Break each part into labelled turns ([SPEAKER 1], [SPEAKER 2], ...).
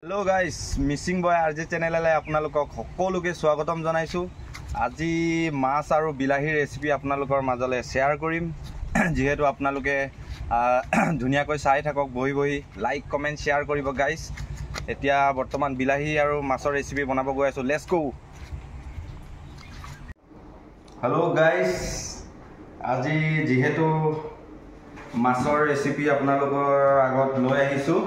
[SPEAKER 1] Hello guys missing boy RJ चैनेलले आपनालोকক সকলোকে স্বাগতম জনাইছো। আজি মাছ আৰু বিলাহী ৰেচিপি আপোনালোকৰ মাজলে শেয়াৰ কৰিম। যেহেতু আপোনালোকে ধুনিয়াকৈ চাই থাকক বহি বহি লাইক কমেন্ট শেয়াৰ কৰিব গাইস। এতিয়া বৰ্তমান বিলাহী আৰু মাছৰ ৰেচিপি বনাব গৈ আছো। Let's go. हेलो गाइस আজি যেহেতু মাছৰ ৰেচিপি আপোনালোকৰ আগত লৈ আহিছো।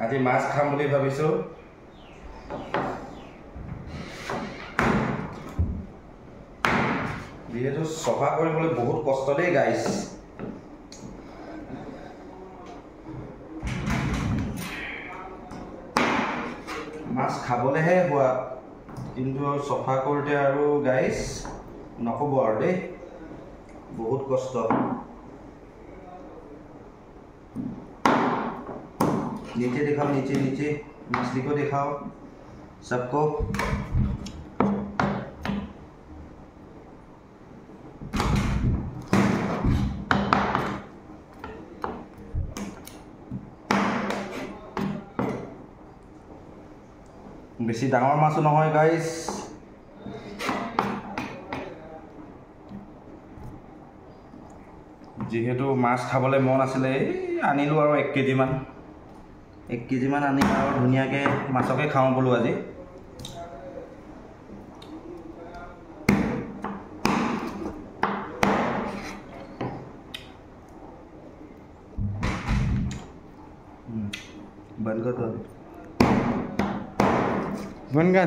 [SPEAKER 1] আজি মাছ খাম বুলি ভাবিছো। যেহেতু সফা কৰিবলৈ বহুত কষ্ট দেই গাইস। মাছ খাবলেহে হোৱা কিন্তু সফা কৰোতে আৰু গাইস নকব আৰু দেই বহুত কষ্ট। नीचे दिखाओ, नीचे नीचे मछली को दिखाओ सबको। बेसी डाঙर माछो নহয় गाइस। যেহেতু মাছ খাবলে মন আছিলে আনিলো আৰু 1 কেজি মান। 1 কেজি মান আনি আৰু ধুনিয়াকে মাছকে খাও বলো আজি। बंद कर दो। बन गया।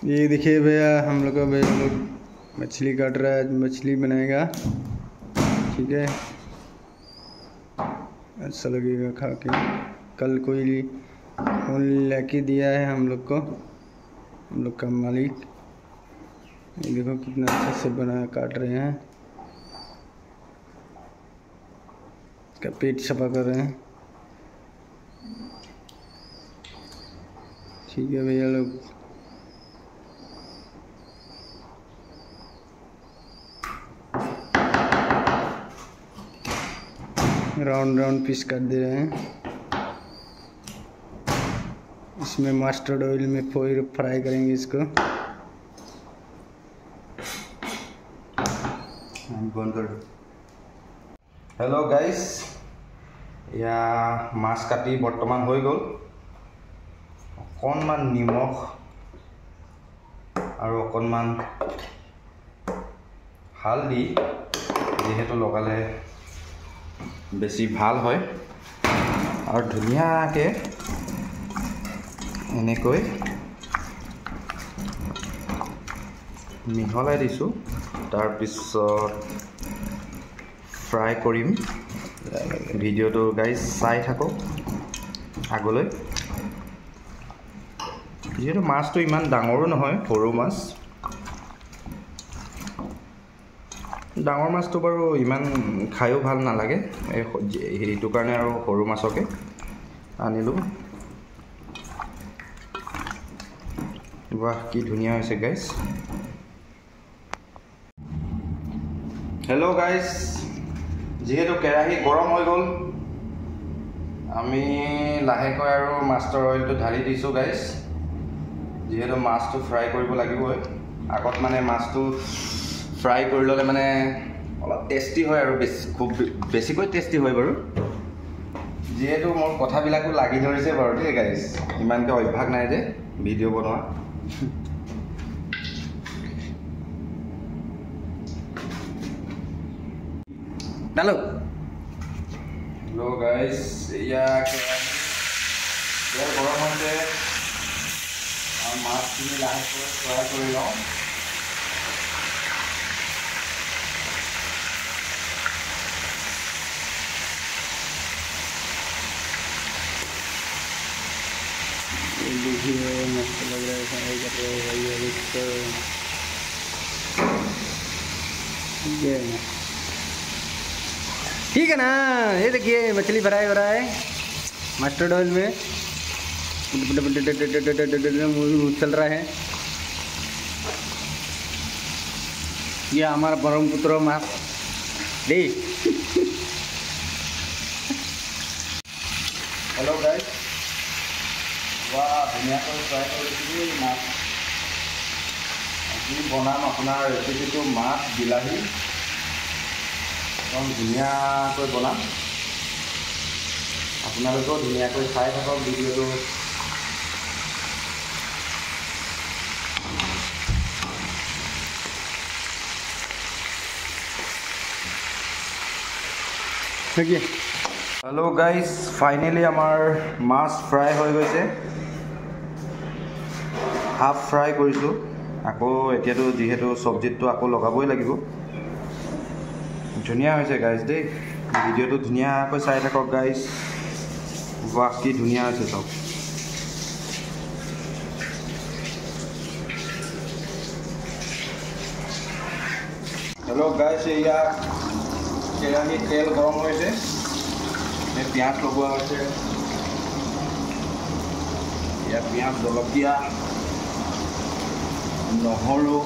[SPEAKER 2] ये देखिए भैया हम लोग मछली काट रहा है। मछली बनाएगा, ठीक है। अच्छा लगेगा खा के। कल कोई लेके दिया है हम लोग को, हम लोग का मालिक। ये देखो कितना अच्छा से बना काट रहे हैं। इसका पेट सफा कर रहे हैं, ठीक है भैया लोग। राउंड राउंड पीस कर दे रहे हैं। इसमें मस्टर्ड ऑयल में फ्राई करेंगे इसको।
[SPEAKER 1] बंद कर दो। हेलो गाइस या माছ काटी बर्तमान हो गल। অকণমান নিমখ আৰু অকণমান হালধি যেহেতু লগালে বেছি ভাল হয় আৰু ধুনিয়াকে এনেকৈ মিহলাই দিছো। তাৰ পিছত ফ্ৰাই কৰিম। ভিডিওটো গাইস চাই থাকক আগলৈ। যেহেতু মাছটো ইমান ডাঙৰো নহয়, সৰু মাছ। ডাঙৰ মাছটো বাৰু ইমান খায়ো ভাল নালাগে, এইটো কাৰণে আৰু সৰু মাছকে আনিলো। বাহ কি ধুনীয়া হৈছে গাইস। হেল্ল' গাইস যেহেতু কেৰাহী গৰম হৈ গ'ল আমি লাহেকৈ আৰু মাছৰ অইলটো ঢালি দিছো গাইস। যেহেতু মাছটো ফ্ৰাই কৰিব লাগিবই। আগত মানে মাছটো ফ্ৰাই কৰি ল'লে মানে অলপ টেষ্টি হয় আৰু খুব বেছিকৈ টেষ্টি হয় বাৰু। যেহেতু মোৰ কথাবিলাকো লাগি ধৰিছে বাৰু দেই গাইস। ইমানকৈ অভ্যাস নাই যে ভিডিঅ' বনোৱা। ডালো। হেল্ল' গাইস এয়া কেৰাহী গৰম হৈছে। মাছখিনি লাহেকৈ ফ্ৰাই কৰি লওঁ।
[SPEAKER 2] देखिए मस्त लग रहा है, फ्राई कर रहे हैं भाई अभी तो। ये ठीक है ना, ये देखिए मछली फ्राई हो रहा है मस्टर्ड ऑयल में, चल रहा है। ये हमारा ब्रह्मपुत्र माछ दे।
[SPEAKER 1] हेलो गाइस, वाह धुनीयाকৈ ফ্ৰাই কৰিছোঁ মাছ। আজি বনাম আপোনাৰ ৰেচিপিটো মাছ বিলাহী, একদম ধুনীয়াকৈ বনাম। আপোনালোকেও ধুনীয়াকৈ চাই থাকক ভিডিঅ'টো। हेलो गाइस, फाइनली आमार माछ फ्राई हो गई, हाफ फ्राई करिसु। आको एतियातो जिहेतु सब्जित आको लगाबई लागिब। धुनिया होइसे गाइस दे, भिडिओটো धुनियाকৈ চাই থাকক गाइस। वाह कि धुनिया होइसे सब। हेलो गाइस, या केराही तेल गरम होइसे, पियाज लगवा होइसे। या पियाज जलकिया নহৰু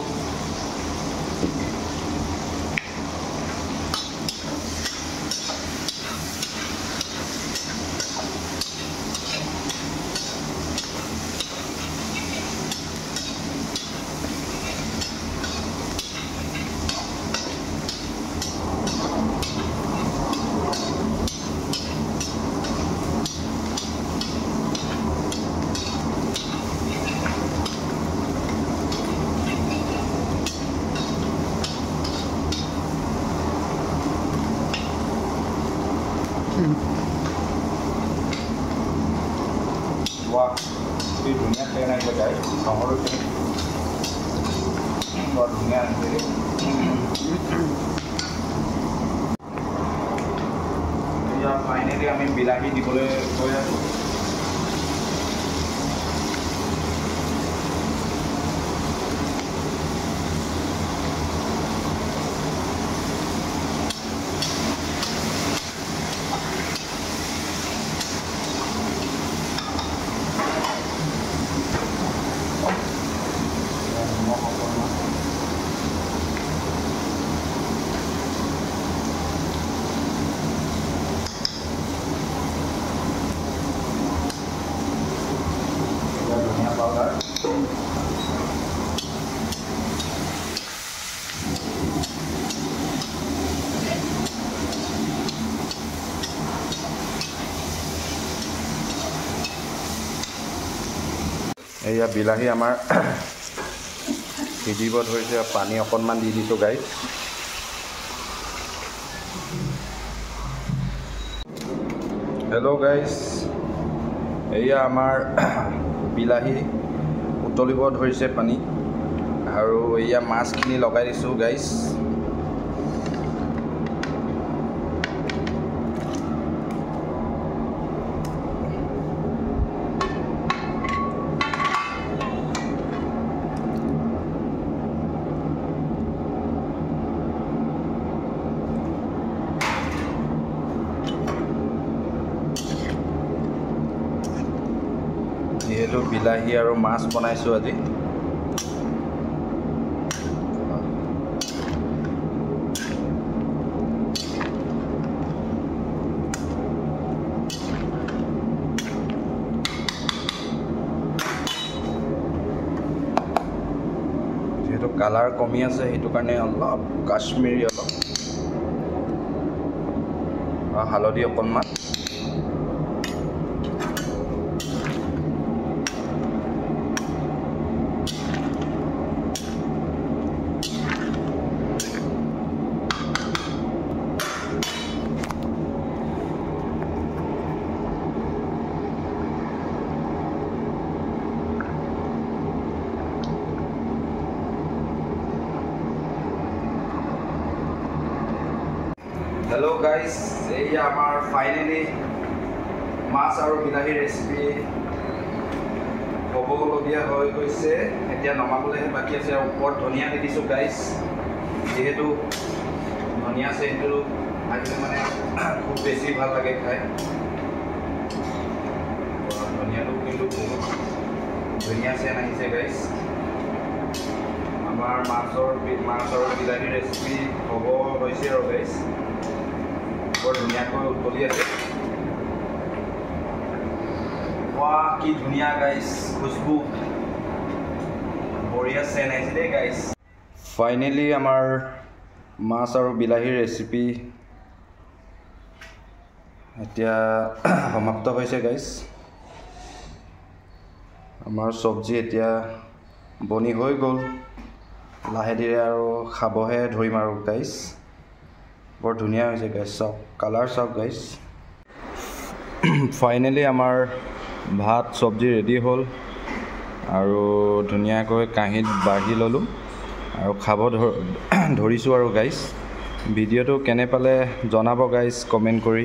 [SPEAKER 1] वाह ये धुनिया ट्रेन आई गाइस। নহৰু বৰ ধুনীয়া আছে। या फाइनली आम बिलाही दिबले गई आसो। एया बिलाही आमार सिजिब धरिसे, पानी अकणमान दी दिसो गाइस। हेलो गाइस, एया आमार बिलाही उतलिब धरिसे पानी, और एया माछखिनि लगाई दिसो गाइस। যিহেতু বিলাহী আৰু মাছ বনাইছোঁ আজি। যেহেতু কালাৰ কমি আছে, সেইটো কাৰণে অলপ কাশ্মীৰী, অলপ হালধি অকণমান। हेलो गाइस, ये हमार फाइनली माछ और बिलाही रेसिपी হ'বলগীয়া হৈ গৈছে, এতিয়া নমাবলৈহে বাকী আছে। আৰু ওপৰত ধনিয়া দি দিছোঁ গাইজ, যিহেতু ধনিয়া চেনটো আহিলে মানে খুব বেছি ভাল লাগে খাই। ধনিয়াটো কিন্তু বহুত ধুনীয়া চেন আহিছে গাইজ। আমাৰ মাছ আৰু বিলাহী ৰেচিপি হ'ব হৈছে আৰু গাইজ, বৰ ধুনীয়াকৈ উতলি আছে। বাহ, কি ধুনীয়া গাইজ, খুচবু বঢ়িয়া চেন আহিছে দেই গাইজ। ফাইনেলি আমাৰ মাছ আৰু বিলাহীৰ ৰেচিপি এতিয়া সমাপ্ত হৈছে গাইজ। আমাৰ চব্জি এতিয়া বনি হৈ গ'ল, লাহে ধীৰে আৰু খাবহে ধৰিম আৰু গাইজ। বৰ ধুনীয়া হৈছে গাইজ, চাওক কালাৰ চাওক গাইজ। ফাইনেলি আমাৰ ভাত চব্জি ৰেডি হ'ল আৰু ধুনীয়াকৈ কাঁহীত বাঢ়ি ল'লোঁ আৰু খাব ধৰিছোঁ আৰু গাইজ। ভিডিঅ'টো কেনে পালে জনাব গাইজ কমেণ্ট কৰি।